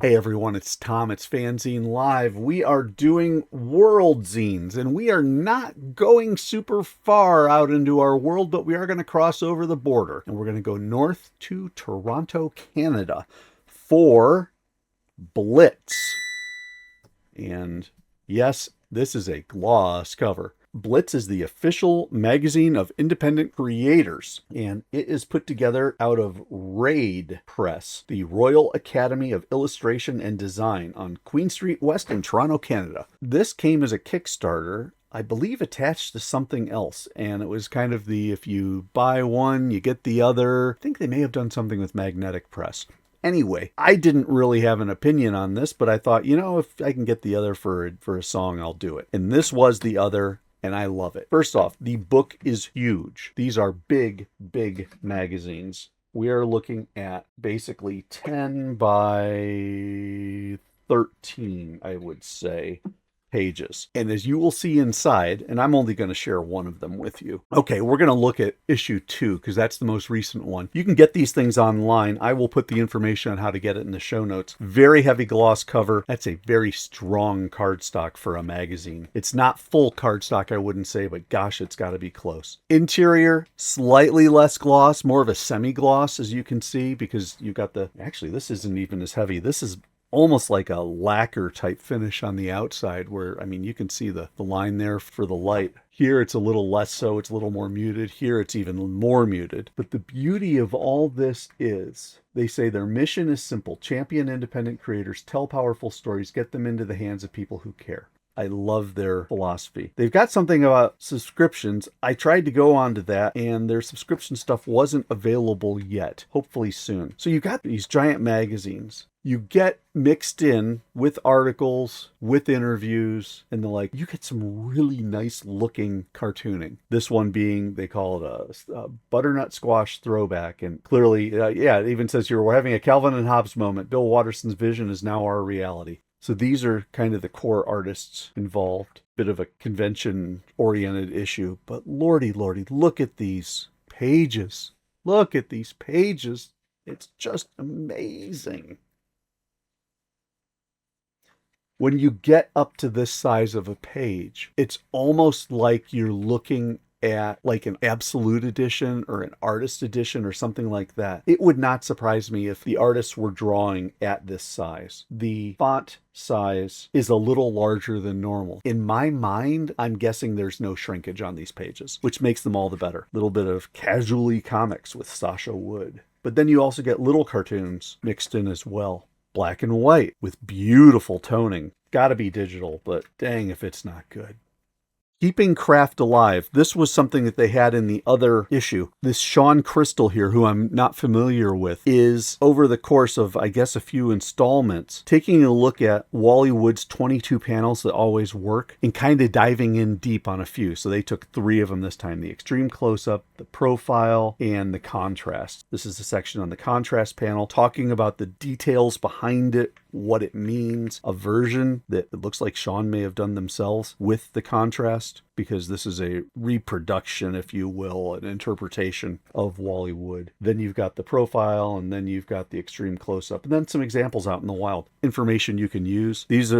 Hey everyone, it's Tom. It's FANzine Live. We are doing world zines, and we are not going super far out into our world, but we are going to cross over the border, and we're going to go north to Toronto, Canada for Blitz. And yes, this is a gloss cover. Blitz is the official magazine of independent creators, and it is put together out of RAID Press, the Royal Academy of Illustration and Design on Queen Street West in Toronto, Canada. This came as a Kickstarter, I believe attached to something else, and it was kind of the if you buy one, you get the other. I think they may have done something with Magnetic Press. Anyway, I didn't really have an opinion on this, but I thought, if I can get the other for a song, I'll do it. And this was the other, and I love it. First off, the book is huge. These are big, big magazines. We are looking at basically 10 by 13, I would say, pages. And as you will see inside, and I'm only going to share one of them with you. Okay, we're going to look at issue 2 because that's the most recent one. You can get these things online. I will put the information on how to get it in the show notes. Very heavy gloss cover. That's a very strong cardstock for a magazine. It's not full cardstock, I wouldn't say, but gosh, it's got to be close. Interior, slightly less gloss, more of a semi-gloss, as you can see, because you got actually, this isn't even as heavy. This is almost like a lacquer type finish on the outside where, you can see the line there for the light. Here it's a little less so, it's a little more muted. Here it's even more muted. But the beauty of all this is, they say their mission is simple: champion independent creators, tell powerful stories, get them into the hands of people who care. I love their philosophy. They've got something about subscriptions. I tried to go on to that, and their subscription stuff wasn't available yet. Hopefully soon. So you've got these giant magazines. You get mixed in with articles, with interviews, and the like. You get some really nice looking cartooning. This one being, they call it a butternut squash throwback. And clearly, it even says here, we're having a Calvin and Hobbes moment. Bill Watterson's vision is now our reality. So these are kind of the core artists involved. Bit of a convention-oriented issue. But lordy, look at these pages. Look at these pages. It's just amazing. When you get up to this size of a page, it's almost like you're looking at like an absolute edition or an artist edition or something like that. It would not surprise me if the artists were drawing at this size. The font size is a little larger than normal. In my mind, I'm guessing there's no shrinkage on these pages, which makes them all the better. A little bit of casually comics with Sasha Wood. But then you also get little cartoons mixed in as well. Black and white with beautiful toning. Gotta be digital, but dang if it's not good. Keeping craft alive. This was something that they had in the other issue. This Sean Crystal here, who I'm not familiar with, is over the course of, I guess, a few installments, taking a look at Wally Wood's 22 panels that always work and kind of diving in deep on a few. So they took 3 of them this time: the extreme close-up, the profile, and the contrast. This is the section on the contrast panel, talking about the details behind it, what it means, a version that it looks like Sean may have done themselves with the contrast, because this is a reproduction, if you will, an interpretation of Wally Wood. Then you've got the profile, and then you've got the extreme close-up, and then some examples out in the wild. Information you can use. This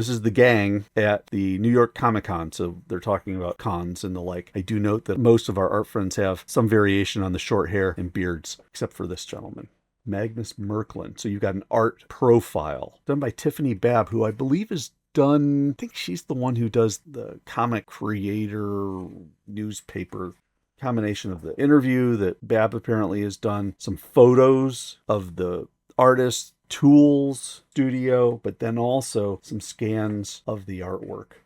is the gang at the New York Comic-Con, so they're talking about cons and the like. I do note that most of our art friends have some variation on the short hair and beards, except for this gentleman. Magnus Merklin. So you've got an art profile done by Tiffany Babb, who I believe is done, I think she's the one who does the comic creator newspaper combination of the interview that Babb apparently has done, some photos of the artist, tools, studio, but then also some scans of the artwork.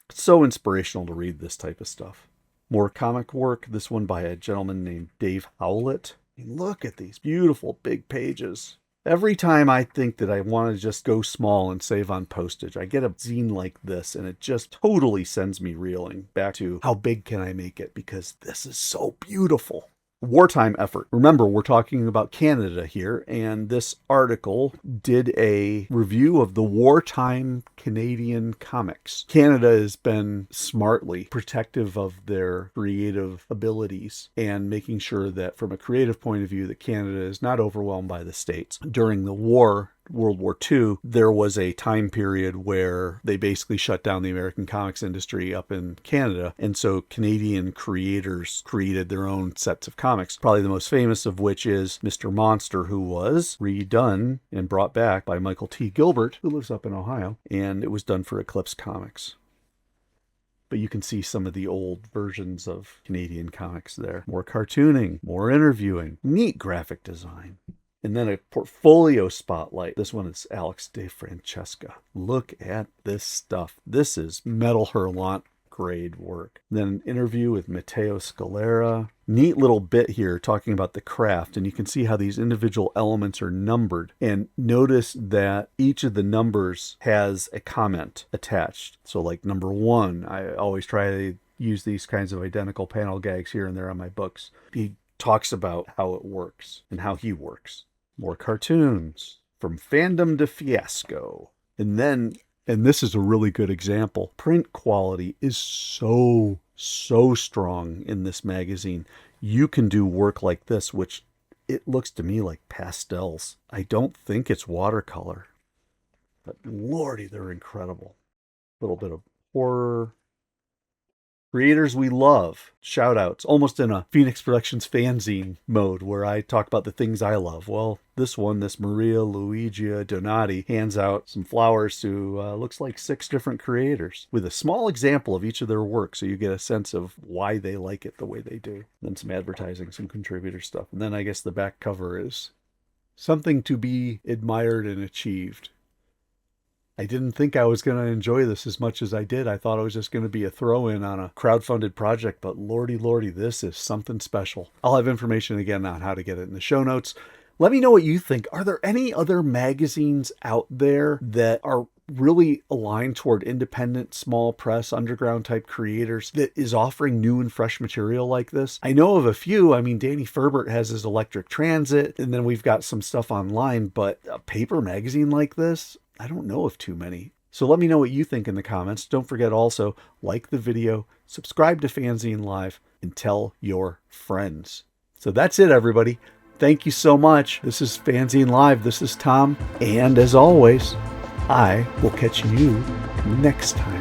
It's so inspirational to read this type of stuff. More comic work, this one by a gentleman named Dave Howlett. Look at these beautiful big pages. Every time I think that I want to just go small and save on postage, I get a zine like this, and it just totally sends me reeling back to how big can I make it, because this is so beautiful. Wartime effort. Remember, we're talking about Canada here, and this article did a review of the wartime Canadian comics. Canada has been smartly protective of their creative abilities and making sure that from a creative point of view that Canada is not overwhelmed by the States. During the war, World War II, there was a time period where they basically shut down the American comics industry up in Canada. And so Canadian creators created their own sets of comics, probably the most famous of which is Mr. Monster, who was redone and brought back by Michael T. Gilbert, who lives up in Ohio. And it was done for Eclipse Comics. But you can see some of the old versions of Canadian comics there. More cartooning, more interviewing, neat graphic design. And then a portfolio spotlight. This one is Alex DeFrancesca. Look at this stuff. This is Metal Hurlant grade work. Then an interview with Matteo Scalera. Neat little bit here talking about the craft, and you can see how these individual elements are numbered. And notice that each of the numbers has a comment attached. So like number 1, I always try to use these kinds of identical panel gags here and there on my books. He talks about how it works and how he works. More cartoons, from fandom to fiasco. And then, and this is a really good example, print quality is so strong in this magazine. You can do work like this, which it looks to me like pastels. I don't think it's watercolor, but lordy, they're incredible. A little bit of horror. Creators we love. Shout outs. Almost in a Phoenix Productions fanzine mode where I talk about the things I love. Well, this Maria Luigia Donati hands out some flowers to looks like 6 different creators with a small example of each of their work, so you get a sense of why they like it the way they do. Then some advertising, some contributor stuff. And then I guess the back cover is something to be admired and achieved. I didn't think I was going to enjoy this as much as I did. I thought it was just going to be a throw-in on a crowdfunded project, but lordy, this is something special. I'll have information again on how to get it in the show notes. Let me know what you think. Are there any other magazines out there that are really aligned toward independent, small press, underground type creators that is offering new and fresh material like this? I know of a few. I mean, Danny Ferbert has his Electric Transit, and then we've got some stuff online, but a paper magazine like this? I don't know of too many. So let me know what you think in the comments. Don't forget also, like the video, subscribe to FANzine Live, and tell your friends. So that's it, everybody. Thank you so much. This is FANzine Live. This is Tom. And as always, I will catch you next time.